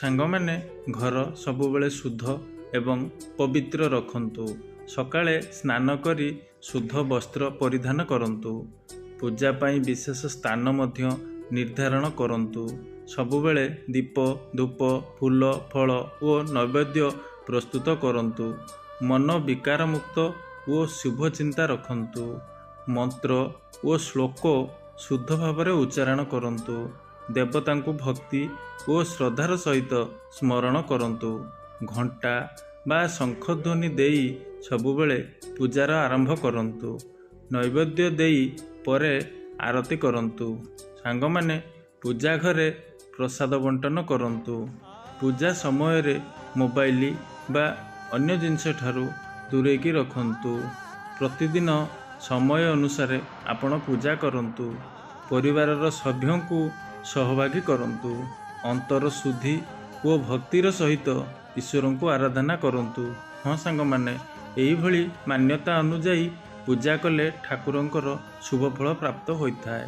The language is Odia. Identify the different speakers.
Speaker 1: ସାଙ୍ଗମାନେ ଘର ସବୁବେଳେ ଶୁଦ୍ଧ ଏବଂ ପବିତ୍ର ରଖନ୍ତୁ। ସକାଳେ ସ୍ନାନ କରି ଶୁଦ୍ଧ ବସ୍ତ୍ର ପରିଧାନ କରନ୍ତୁ। ପୂଜା ପାଇଁ ବିଶେଷ ସ୍ଥାନ ମଧ୍ୟ ନିର୍ଦ୍ଧାରଣ କରନ୍ତୁ। ସବୁବେଳେ ଦୀପ, ଧୂପ, ଫୁଲ, ଫଳ ଓ ନୈବେଦ୍ୟ ପ୍ରସ୍ତୁତ କରନ୍ତୁ। ମନ ବିକାରମୁକ୍ତ ଓ ଶୁଭ ଚିନ୍ତା ରଖନ୍ତୁ। ମନ୍ତ୍ର ଓ ଶ୍ଲୋକ ଶୁଦ୍ଧ ଭାବରେ ଉଚ୍ଚାରଣ କରନ୍ତୁ। ଦେବତାଙ୍କୁ ଭକ୍ତି ଓ ଶ୍ରଦ୍ଧାର ସହିତ ସ୍ମରଣ କରନ୍ତୁ। ଘଣ୍ଟା ବା ଶଙ୍ଖଧ୍ୱନି ଦେଇ ସବୁବେଳେ ପୂଜାର ଆରମ୍ଭ କରନ୍ତୁ। ନୈବେଦ୍ୟ ଦେଇ ପରେ ଆରତି କରନ୍ତୁ। ସାଙ୍ଗମାନେ ପୂଜା ଘରେ ପ୍ରସାଦ ବଣ୍ଟନ କରନ୍ତୁ। ପୂଜା ସମୟରେ ମୋବାଇଲ ବା ଅନ୍ୟ ଜିନିଷ ଠାରୁ ଦୂରେଇକି ରଖନ୍ତୁ। ପ୍ରତିଦିନ ସମୟ ଅନୁସାରେ ଆପଣ ପୂଜା କରନ୍ତୁ। ପରିବାରର ସଭ୍ୟଙ୍କୁ ସହଭାଗୀ କରନ୍ତୁ। ଅନ୍ତର ଶୁଦ୍ଧି ଓ ଭକ୍ତିର ସହିତ ଈଶ୍ୱରଙ୍କୁ ଆରାଧନା କରନ୍ତୁ। ହଁ ସାଙ୍ଗମାନେ, ଏହିଭଳି ମାନ୍ୟତା ଅନୁଯାୟୀ ପୂଜା କଲେ ଠାକୁରଙ୍କର ଶୁଭ ଫଳ ପ୍ରାପ୍ତ ହୋଇଥାଏ।